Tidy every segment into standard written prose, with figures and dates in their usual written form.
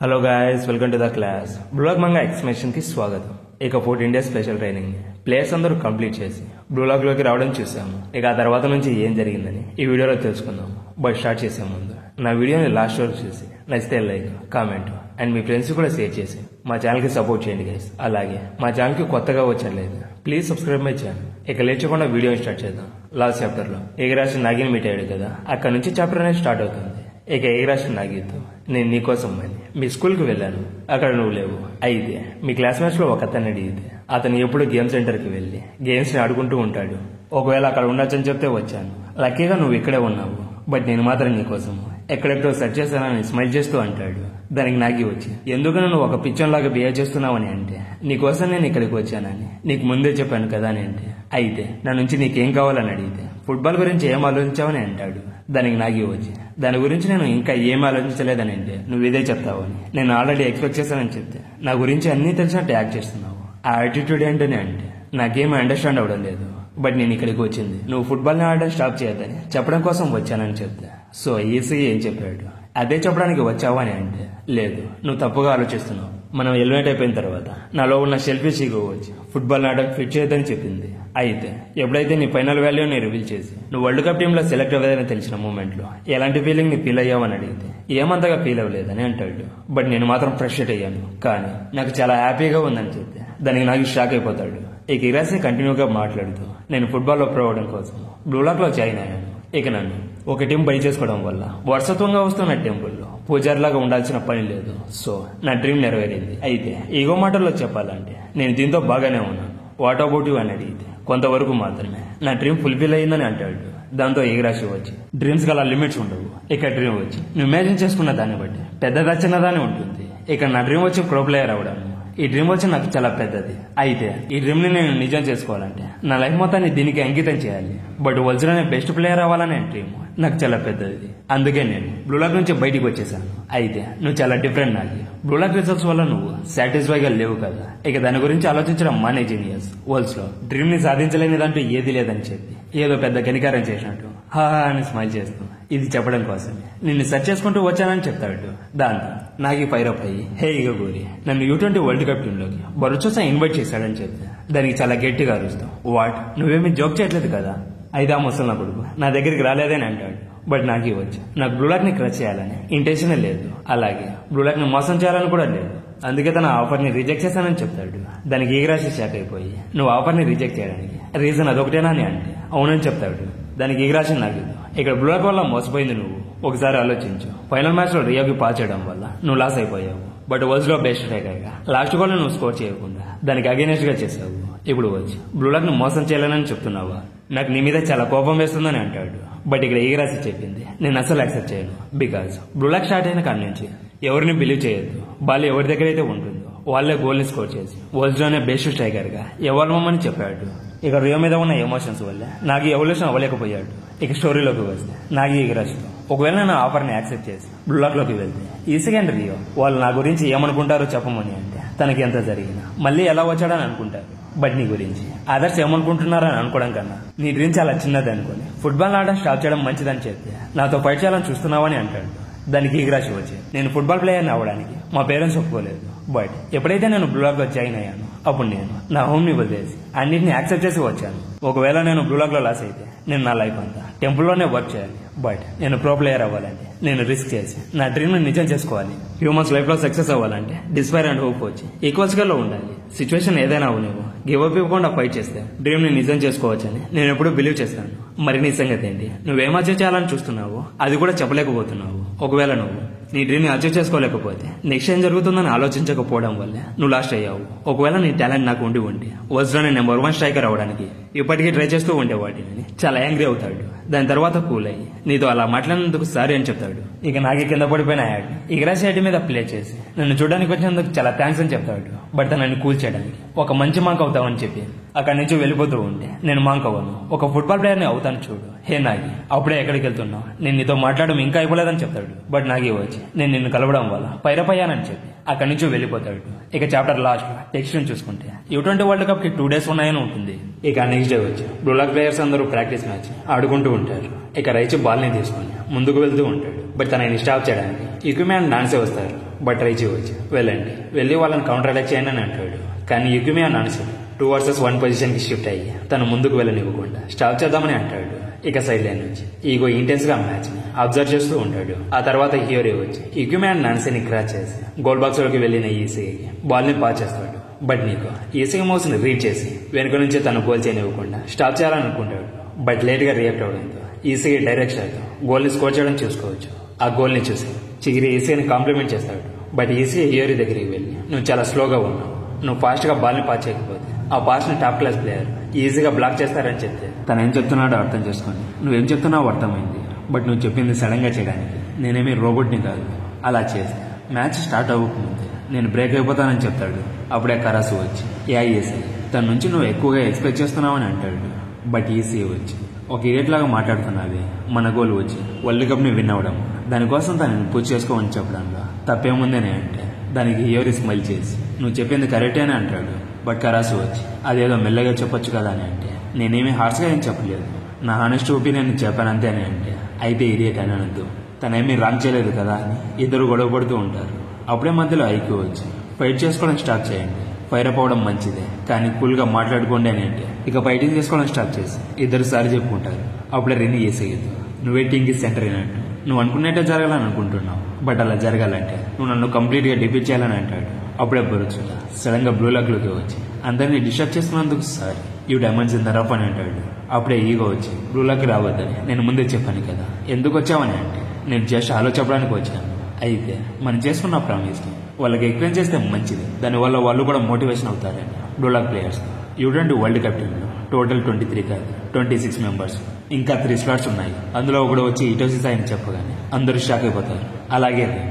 Hello guys, welcome to the class. Blue Lock manga explanation కి స్వాగతం. ఇక 14 డేస్ స్పెషల్ ట్రైనింగ్ ప్లేయర్స్ అందరూ complete చేసి బ్లూలాక్ లోకి రావడం చూసాము. ఇక ఆ తర్వాత నుంచి ఏం జరిగిందని ఈ వీడియోలో తెలుసుకుందాం. బట్ స్టార్ట్ చేసే ముందు నా వీడియోని లాస్ట్ వరకు చూసి నచ్చితే like, comment and me friends కూడా షేర్ చేసి మా ఛానల్ కి సపోర్ట్ చేయండి గైస్. అలాగే మా ఛానల్ కి కొత్తగా వచ్చలేదు, ప్లీజ్ సబ్స్క్రైబ్ మై ఛానల్. ఇక లేచకుండా వీడియో స్టార్ట్ చేద్దాం. లాస్ట్ చాప్టర్ లో ఏకరాశి నాగిని మీట్ అయ్యాడు కదా, అక్కడ నుంచి చాప్టర్ అనేది స్టార్ట్ అవుతుంది. ఇక ఏకరాశి నాగితో నేను నీకోసం అని మీ స్కూల్కి వెళ్ళాను, అక్కడ నువ్వు లేవు. అయితే మీ క్లాస్మేట్స్ లో ఒక అతన్ని అడిగితే అతను ఎప్పుడు గేమ్ సెంటర్ కి వెళ్లి గేమ్స్ ని ఆడుకుంటూ ఉంటాడు. ఒకవేళ అక్కడ ఉండొచ్చని చెప్తే వచ్చాను. లక్కీగా నువ్వు ఇక్కడే ఉన్నావు, బట్ నేను మాత్రం నీకోసం ఎక్కడెక్కడో సెర్చ్ చేస్తానని స్మైల్ చేస్తూ అంటాడు. దానికి నాగి వచ్చి ఎందుకని నువ్వు ఒక పిచ్చన్ లాగా బిహేవ్ చేస్తున్నావని అంటే నీకోసం నేను ఇక్కడికి వచ్చానని నీకు ముందే చెప్పాను కదా అని అంటే, అయితే నా నుంచి నీకేం కావాలని అడిగితే ఫుట్బాల్ గురించి ఏం ఆలోచించావని అంటాడు. దానికి నాగి వచ్చి దాని గురించి నేను ఇంకా ఏం ఆలోచించలేదని అంటే నువ్వు ఇదే చెప్తావని నేను ఆల్రెడీ ఎక్స్పెక్ట్ చేశానని చెప్తే నా గురించి అన్ని తెలిసినట్టు యాక్ట్ చేస్తున్నావు. ఆ యాటిట్యూడ్ ఏంటని అంటే నాకేం అండర్స్టాండ్ అవడం లేదు, బట్ నేను ఇక్కడికి వచ్చింది నువ్వు ఫుట్బాల్ ని ఆడడం స్టాప్ చేయొద్దని చెప్పడం కోసం వచ్చానని చెప్తే సో ఈసీ ఏం చెప్పాడు, అదే చెప్పడానికి వచ్చావా అని అంటే లేదు, నువ్వు తప్పుగా ఆలోచిస్తున్నావు. మనం ఎలిమినేట్ అయిపోయిన తర్వాత నాలో ఉన్న సెల్ఫిష్ ఈగో వచ్చి ఫుట్బాల్ ఆడడం ఫిట్ చేయొద్దని చెప్పింది. అయితే ఎప్పుడైతే నీ ఫైనల్ వాల్యూని రివీల్ చేసి నువ్వు వరల్డ్ కప్ టీంలో సెలెక్ట్ అవ్వదని తెలిసిన మూమెంట్ లో ఎలాంటి ఫీలింగ్ ని ఫీల్ అయ్యావని అడిగితే ఏమంతగా ఫీల్ అవ్వలేదని అంటాడు. బట్ నేను మాత్రం ఫ్రస్ట్రేట్ అయ్యాను, కానీ నాకు చాలా హ్యాపీగా ఉందని చెప్తే దానికి నాకు షాక్ అయిపోతాడు. ఇక ఇరాసి కంటిన్యూగా మాట్లాడుతూ నేను ఫుట్బాల్ లో ప్రో అవడం కోసం బ్లూలాక్ లో జాయిన్ అయ్యాను. ఇక నన్ను ఒక టీం బై చేసుకోవడం వల్ల వారసత్వంగా వస్తున్న టెంపుల్లో పూజారిలాగా ఉండాల్సిన పని లేదు. సో నా డ్రీమ్ నెరవేరింది. అయితే ఈగో మాటల్లో చెప్పాలంటే నేను దీంతో బాగానే ఉన్నాను. వాట్ అబౌట్ యూ అని అడిగితే కొంతవరకు మాత్రమే నా డ్రీమ్ ఫుల్ఫిల్ అయ్యిందని అంటాడు. దాంతో ఏకరాశి వచ్చి డ్రీమ్స్ గల లిమిట్స్ ఉండవు. ఇక డ్రీమ్ వచ్చి నువ్వు ఇమాజిన్ చేసుకున్న దాన్ని బట్టి పెద్దదా చిన్నదానే ఉంటుంది. ఇక నా డ్రీమ్ వచ్చి ప్రో ప్లేయర్ అవడం. ఈ డ్రీమ్ వచ్చి నాకు చాలా పెద్దది. అయితే ఈ డ్రీమ్ ని నేను నిజం చేసుకోవాలంటే నా లైఫ్ మొత్తాన్ని దీనికి అంకితం చేయాలి. బట్ వరల్డ్ లోనే బెస్ట్ ప్లేయర్ అవ్వాలనే డ్రీమ్ నాకు చాలా పెద్దది. అందుకే నేను బ్లూలాక్ నుంచి బయటికి వచ్చేసాను. అయితే నువ్వు చాలా డిఫరెంట్ నాగి. బ్లూలాక్ రిజల్ట్స్ వల్ల నువ్వు సాటిస్ఫై గా లేవు కదా, ఇక దాని గురించి ఆలోచించడం మానే జీనియస్. వరల్డ్స్ లో డ్రీమ్ ని సాధించలేనిదంటూ ఏది లేదని చెప్పి ఏదో పెద్ద గనికారం చేసినట్టు హాహా అని స్మైల్ చేస్తూ ఇది చెప్పడం కోసమే నిన్ను సెర్చ్ చేసుకుంటూ వచ్చానని చెప్తాడు. దాంతో నాగి ఫైర్ అప్ అయ్యి హే ఇగ గోరి నన్ను U20 వరల్డ్ కప్ టీమ్ లోకి భరోసా ఇన్వైట్ చేశాడని చెప్తే దానికి చాలా గట్టిగా అరుస్తాం. వాట్, నువ్వేమీ జోక్ చేయట్లేదు కదా? అయితే ఆ ముసలి నా కొడుకు నా దగ్గరికి రాలేదని అంటాడు. బట్ నాకి వచ్చి నాకు బ్లూలాక్ ని క్రష్ చేయాలని ఇంటెన్షనే లేదు, అలాగే బ్లూలాక్ ని మోసం చేయాలని కూడా లేదు. అందుకే తన ఆఫర్ ని రిజెక్ట్ చేశానని చెప్తాడు. దానికి ఈగరాశి షాక్ అయిపోయి నువ్వు ఆఫర్ ని రిజెక్ట్ చేయడానికి రీజన్ అదొకటేనా అని అంటే అవునని చెప్తాడు. దానికి ఈగరాశి నాకు ఇక్కడ బ్లూలాక్ వల్ల మోసపోయింది నువ్వు. ఒకసారి ఆలోచించు, ఫైనల్ మ్యాచ్ లో రియోకి పాస్ చేయడం వల్ల నువ్వు లాస్ అయిపోయావు. బట్ వరల్డ్ లో బెస్ట్ స్ట్రైకర్ గా లాస్ట్ గోల్ నువ్వు స్కోర్ చేయకుండా దానికి అగైనెస్ట్ గా చేసావు. ఇప్పుడు వచ్చి బ్లూలాక్ ను మోసం చేయాలని చెప్తున్నావా? నాకు నీ మీద చాలా కోపం వేస్తుందని అంటాడు. బట్ ఇక్కడ ఈగరాశి చెప్పింది నేను అసలు యాక్సెప్ట్ చేయను. బికాస్ బ్లూలాక్ స్టార్ట్ అయిన కాడి నుంచి ఎవరిని బిలీవ్ చేయొద్దు. బాల్ ఎవరి దగ్గర అయితే ఉంటుందో వాళ్ళే గోల్ ని స్కోర్ చేసి వరల్డ్ లోనే బెస్ట్ స్ట్రైకర్ గా ఇవ్వాలమని చెప్పాడు. ఇక రియో మీద ఉన్న ఎమోషన్స్ వల్ల నాకు ఎవల్యూషన్ అవ్వలేకపోయాడు. ఇక స్టోరీలోకి వస్తే నాగి ఈగరాశితో ఒకవేళ నేను ఆఫర్ ని యాక్సెప్ట్ చేసి బ్లూలాక్ లోకి వెళ్తే ఈ సెకండ్ రియో వాళ్ళు నా గురించి ఏమనుకుంటారో చెప్పమని అంటే తనకి ఎంత జరిగినా మళ్ళీ ఎలా వచ్చాడని అనుకుంటారు. బట్ నీ గురించి అదర్స్ ఏమనుకుంటున్నారని అనుకోవడం కన్నా నీ డ్రీమ్ చాలా చిన్నది అనుకుని ఫుట్బాల్ ఆడడం స్టాప్ చేయడం మంచిదని చెప్తే నాతో ఫైట్ చేయాలని చూస్తున్నావని అంటాడు. దానికి ఈగరాశి వచ్చి నేను ఫుట్బాల్ ప్లేయర్ని అవ్వడానికి మా పేరెంట్స్ ఒప్పుకోలేదు. బట్ ఎప్పుడైతే నేను బ్లూలాక్ లో జాయిన్ అయ్యాను అప్పుడు నేను నా హోమ్ ని వదిలేసి అన్నింటిని యాక్సెప్ట్ చేసి వచ్చాను. ఒకవేళ నేను బ్లూలాక్ లో లాస్ అయితే నేను నా లైఫ్ అంతా టెంపుల్లోనే వర్క్ చేయాలి. బట్ నేను ప్రో ప్లేయర్ అవ్వాలంటే నేను రిస్క్ చేసి నా డ్రీమ్ ని నిజం చేసుకోవాలి. హ్యూమన్స్ లైఫ్ లో సక్సెస్ అవ్వాలంటే డిస్పైర్ అండ్ హోప్ వచ్చి ఈక్వల్స్ గా లో ఉండాలి. సిచ్యువేషన్ ఏదైనా నువ్వు గివ్ అప్ ఇవ్వకుండా ఫైట్ చేస్తే డ్రీమ్ ని నిజం చేసుకోవచ్చని నేను ఎప్పుడూ బిలీవ్ చేస్తాను. మరి నీ సంగతి ఏంటి? నువ్వేం అచీవ్ చేయాలని చూస్తున్నావు అది కూడా చెప్పలేకపోతున్నావు. ఒకవేళ నువ్వు నీ డ్రీమ్ ని అచీవ్ చేసుకోలేకపోతే నెక్స్ట్ ఏం జరుగుతుందని ఆలోచించకపోవడం వల్ల నువ్వు లాస్ట్ అయ్యావు. ఒకవేళ నీ టాలెంట్ నాకు ఉండి ఉంటే వరల్డ్ లోనే నెంబర్ 1 స్ట్రైకర్ అవడానికి ఇప్పటికీ ట్రై చేస్తూ ఉండేవాడిని. చాలా యాంగ్రీ అవుతాడు. దాని తర్వాత కూల్ అయ్యి నీతో అలా మాట్లాడినందుకు సారీ అని చెప్తాడు. ఇక నాగి కింద పడిపోయిన యాడ్ ఈగరాశి యాడ్ మీద ప్లే చేసి నన్ను చూడడానికి వచ్చినందుకు చాలా థ్యాంక్స్ అని చెప్తాడు. బట్ నన్ను కూల్ చేయడానికి ఒక మంచి మాంక్ అవుతావని చెప్పి అక్కడి నుంచి వెళ్ళిపోతూ ఉంటే నేను మాంక్ అవ్వను, ఒక ఫుట్బాల్ ప్లేయర్ ని అవుతాను చూడు. హే నాగి, అప్పుడే ఎక్కడికి వెళ్తున్నావు? నేను నీతో మాట్లాడడం ఇంకా అయిపోలేదని చెప్తాడు. బట్ నాగి వచ్చి నేను నిన్ను కలవడం వల్ల పైరపయ్యానని చెప్పి అక్కడి నుంచి వెళ్ళిపోతాడు. ఇక చాప్టర్ లాస్ట్ టెక్స్ట్ చూసుకుంటే U20 వరల్డ్ కప్ కి 2 days ఉన్నాయని ఉంటుంది. ఇక నెక్స్ట్ డే వచ్చి బ్లూలాక్ ప్లేయర్స్ అందరూ ప్రాక్టీస్ మ్యాచ్ ఆడుకుంటూ ఉంటారు. ఇక రైచు బాల్ ని తీసుకుని ముందుకు వెళ్తూ ఉంటాడు. బట్ తనని స్టాప్ చేయడానికి ఈక్విప్మెంట్ డాన్సే వస్తారు. బట్ ట్రై చేయవచ్చు, వెళ్ళండి, వెళ్ళి వాళ్ళని కౌంటర్ అటాక్ చేయండి అని అంటాడు. కానీ యుకిమి అని అనుసరి 2 vs 1 పొజిషన్కి షిఫ్ట్ అయ్యి తను ముందుకు వెళ్ళనివ్వకుండా స్టాప్ చేద్దామని అంటాడు. ఇక సైడ్ లైన్ నుంచి ఈగో ఇంటెన్స్ గా మ్యాచ్ ని అబ్జర్వ్ చేస్తూ ఉంటాడు. ఆ తర్వాత హియోరీ వచ్చి యుకిమి అండ్ నాన్సీని క్రాచ్ చేసి గోల్ బాక్స్ లోకి వెళ్లిన ఈసీకి బాల్ ని పాస్ చేస్తాడు. బట్ నీకు ఈసీ మౌస్ ని రీడ్ చేసి వెనుక నుంచి తను గోల్ చేయనివ్వకుండా స్టాప్ చేయాలనుకుంటాడు. బట్ లేట్ గా రియాక్ట్ అవడంతో ఈసీకి డైరెక్ట్ షాట్ గోల్ ని స్కోర్ చేయడం చూసుకోవచ్చు. ఆ గోల్ ని చూసి చిగిరి ఈసీని కాంప్లిమెంట్ చేస్తాడు. బట్ ఈసీ హియోరీ దగ్గరికి వెళ్ళి నువ్వు చాలా స్లోగా ఉన్నావు, నువ్వు ఫాస్ట్ గా బాల్ ని పాస్ చేయకపోతే ఆ పాస్ ని టాప్ క్లాస్ ప్లేయర్ ఈజీగా బ్లాక్ చేస్తారని చెప్తే తను ఏం చెప్తున్నాడో అర్థం చేసుకోండి. నువ్వేం చెప్తున్నావో అర్థమైంది, బట్ నువ్వు చెప్పింది సడన్ గా చేయడానికి నేనేమీ రోబోట్ని కాదు. అలా చేస్తే మ్యాచ్ స్టార్ట్ అవ్వకముందే నేను బ్రేక్ అయిపోతానని చెప్తాడు. అప్పుడే కరాసు వచ్చి ఏఐఎస్ఐ తన నుంచి నువ్వు ఎక్కువగా ఎక్స్పెక్ట్ చేస్తున్నావని అంటాడు. బట్ ఈసీ వచ్చి ఒక ఇడియట్ లాగా మాట్లాడుతున్నావి, మన గోల్ వచ్చి వరల్డ్ కప్ ని విన్ అవ్వడం, దానికోసం తనని పూజ చేసుకోమని చెప్పడంలో తప్పేముందని అంటే దానికి హియోరీ స్మైల్ చేసి నువ్వు చెప్పింది కరెక్టే అని అంటాడు. బట్ కరాసు వచ్చి అదేదో మెల్లగా చెప్పొచ్చు కదా అని అంటే నేనేమీ హార్ష్గా ఏం చెప్పలేదు, నా హానెస్ట్ ఒపీనియన్ చెప్పానంతే అని అంటే అయితే ఇడియట్ అని అనద్దు, తనేమీ రాంగ్ చేయలేదు కదా అని ఇద్దరు గొడవ పడుతూ ఉంటారు. అప్పుడే మధ్యలో ఐక్యూ వచ్చి ఫైట్ చేసుకోవడం స్టార్ట్ చేయండి, ఫైర్ అప్ అవడం మంచిదే కానీ కూల్ గా మాట్లాడుకోండి అని అంటే ఇక ఫైటింగ్ చేసుకోవడం స్టార్ట్ చేసి ఇద్దరు సారి చెప్పుకుంటారు. అప్పుడే రెన్నీ చేసేయద్దు, నువ్వే టీంకి సెంటర్ అయినట్టు నువ్వు అనుకున్నట్టే జరగాలని అనుకుంటున్నావు, బట్ అలా జరగాలంటే నువ్వు నన్ను కంప్లీట్ గా డిఫీట్ చేయాలని అంటాడు. అప్పుడే బరుచుగా సడన్ గా బ్లూ లాక్ లోకి వచ్చి అందరినీ డిస్టర్బ్ చేస్తున్నందుకు sorry, you diamonds in the rough అని అంటాడు. అప్పుడే ఈగో వచ్చి బ్లూ లాక్ రావద్దని నేను ముందే చెప్పాను కదా, ఎందుకు వచ్చావని అంటే నేను జస్ట్ ఆలో చెప్పడానికి వచ్చాను, అయితే మనం చేసుకున్న ప్రామిస్ ని వాళ్ళకి ఎక్స్ప్లెయిన్ చేస్తే మంచిది, దానివల్ల వాళ్ళు కూడా మోటివేషన్ అవుతారని blue lock players U20 world cup టీంలో టోటల్ 23 కాదు 26 మెంబర్స్, ఇంకా 3 స్లాట్స్ ఉన్నాయి. అందులో ఒకడు వచ్చి ఇటోసి సాయిని చెప్పగానే అందరూ షాక్ అయిపోతారు. అలాగే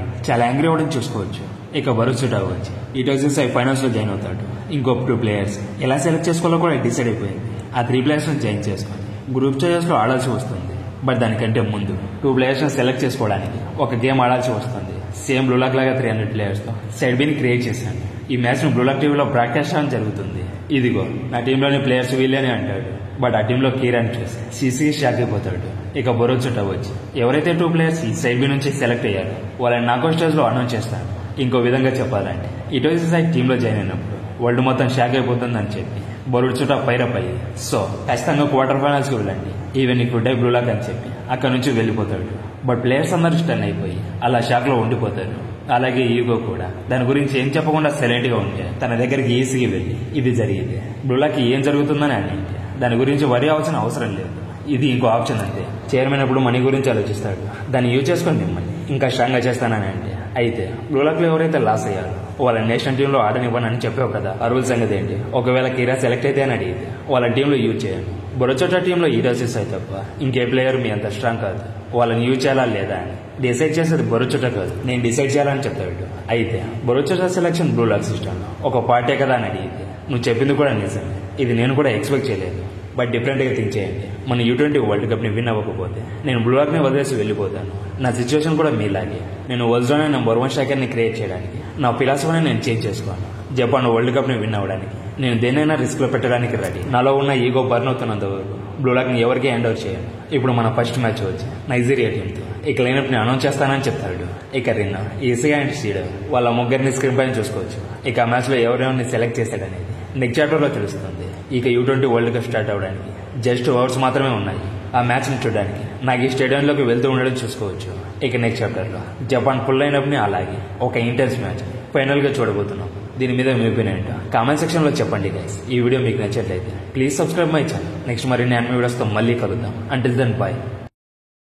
చాలా యాంగ్రీ అవ్వడం చూసుకోవచ్చు. ఇక బరుచుటా వచ్చి ఇటోసి సాయి ఫైనల్స్ లో జాయిన్ అవుతాడు. ఇంకో 2 ప్లేయర్స్ ఎలా సెలెక్ట్ చేసుకోవాలో కూడా డిసైడ్ అయిపోయింది. ఆ 3 ప్లేయర్స్ ని జాయిన్ చేసుకుని గ్రూప్ స్టేజెస్ లో ఆడాల్సి వస్తుంది. బట్ దానికంటే ముందు 2 ప్లేయర్స్ ని సెలెక్ట్ చేసుకోవడానికి ఒక గేమ్ ఆడాల్సి వస్తుంది. సేమ్ బ్లూలాక్ లాగా 300 ప్లేయర్స్ తో సైడ్ బీని క్రియేట్ చేశాను. ఈ మ్యాచ్ ను బ్లూలాక్ టీవీలో బ్రాడ్కాస్ట్ చేయడం జరుగుతుంది. ఇదిగో నా టీంలోని ప్లేయర్స్ వీళ్ళే అని అంటాడు. బట్ ఆ టీంలో కిరణ్ చూసి సీసీ షాక్ అయిపోతాడు. ఇక బొరోచుట వచ్చి ఎవరైతే 2 ప్లేయర్స్ ఈ సైడ్ బీ నుంచి సెలెక్ట్ అయ్యారో వాళ్ళని నాకౌట్ స్టేజ్ లో అనౌన్స్ చేస్తాను. ఇంకో విధంగా చెప్పాలంటే ఇటోసి సైడ్ టీంలో జాయిన్ అయినప్పుడు వరల్డ్ మొత్తం షాక్ అయిపోతుందని చెప్పి బొరుచుట పైరప్ అయ్యి సో ఖచ్చితంగా క్వార్టర్ ఫైనల్స్ కి వెళ్ళండి ఈవెన్ ఇప్పుడు డై బ్లూలాక్ అని చెప్పి అక్కడ నుంచి వెళ్ళిపోతాడు. బట్ ప్లేయర్స్ అందరూ స్టన్ అయిపోయి అలా షాక్ లో ఉండిపోతారు. అలాగే ఈగో కూడా దాని గురించి ఏం చెప్పకుండా సైలెంట్ గా ఉంటే తన దగ్గరికి ఈసీకి వెళ్ళి ఇది జరిగింది, బ్లూలాక్ ఏం జరుగుతుందని అని దాని గురించి వరి అవ్వాల్సిన అవసరం లేదు, ఇది ఇంకో ఆప్షన్ అంతే. చైర్మన్ అప్పుడు మనీ గురించి ఆలోచిస్తాడు, దాన్ని యూజ్ చేసుకొని మిమ్మల్ని ఇంకా స్ట్రాంగ్ గా చేస్తానని అంటే అయితే బ్లూలాక్ లో ఎవరైతే లాస్ అయ్యారో వాళ్ళ నేషనల్ టీంలో ఆడనివ్వనని చెప్పావు కదా, ఆ రూల్ సంగతి ఏంటి? ఒకవేళ కిరా సెలెక్ట్ అయితే అని అడిగితే వాళ్ళ టీంలో యూజ్ చేయను. బొరచోట టీంలో ఈరోసిస్ అయితే తప్ప ఇంకే ప్లేయర్ మీ అంత స్ట్రాంగ్ కాదు, వాళ్ళని యూజ్ చేయాలా లేదా అని డిసైడ్ చేసేది బొరచోట కాదు, నేను డిసైడ్ చేయాలని చెప్తాడు. అయితే బొరచోట సెలక్షన్ బ్లూలాక్ సిస్టమ్ ఒక పార్టీ కదా అని అడిగితే నువ్వు చెప్పింది కూడా నిజమే, ఇది నేను కూడా ఎక్స్పెక్ట్ చేయలేదు. బట్ డిఫరెంట్ గా థింక్ చేయండి, మన U20 వరల్డ్ కప్ ని విన్ అవ్వకపోతే నేను బ్లూలాక్ ని వదిలేసి వెళ్ళిపోతాను. నా సిచ్యువేషన్ కూడా మీలాగే, నేను వరల్డ్ లోనే నెంబర్ 1 స్ట్రైకర్ ని క్రియేట్ చేయడానికి నా ఫిలాసఫీని నేను చేంజ్ చేసుకోను. జపాన్ వరల్డ్ కప్ ని విన్ అవ్వడానికి నేను దేనైనా రిస్క్ లో పెట్టడానికి రెడీ. నాలో ఉన్న ఈగో బర్న్ అవుతున్నంత వరకు బ్లూలాక్ ని ఎవరికి హ్యాండ్ ఓవర్ చేయను. ఇప్పుడు మన ఫస్ట్ మ్యాచ్ వచ్చి నైజీరియా టీంతో ఇక లైనప్ ని అనౌన్స్ చేస్తానని చెప్తాడు. ఇక రిన్నా, ఈసీ అండ్ సీడర్ వాళ్ళ ముగ్గురిని స్క్రీన్ పైన చూసుకోవచ్చు. ఇక ఆ మ్యాచ్ లో ఎవరెవరిని సెలెక్ట్ చేశాడనేది నెక్స్ట్ చాప్టర్ లో తెలుస్తుంది. ఇక U20 వరల్డ్ కప్ స్టార్ట్ అవడానికి జస్ట్ అవర్స్ మాత్రమే ఉన్నాయి. ఆ మ్యాచ్ ని చూడడానికి నాకు ఈ స్టేడియంలోకి వెళ్తూ ఉండడం చూసుకోవచ్చు. ఇక నెక్స్ట్ చాప్టర్ లో జపాన్ ఫుల్ లైనప్ ని అలాగే ఒక ఇంటెన్స్ మ్యాచ్ ఫైనల్ గా చూడబోతున్నాం. దీని మీద మీ ఒపీనియన్ ఏంటో కామెంట్ సెక్షన్ లో చెప్పండి గైస్. ఈ వీడియో మీకు నచ్చట్లయితే please subscribe my channel. Next మరిన్ని అన్ని వీడియోస్ తో మళ్ళీ కలుద్దాం. Until then by.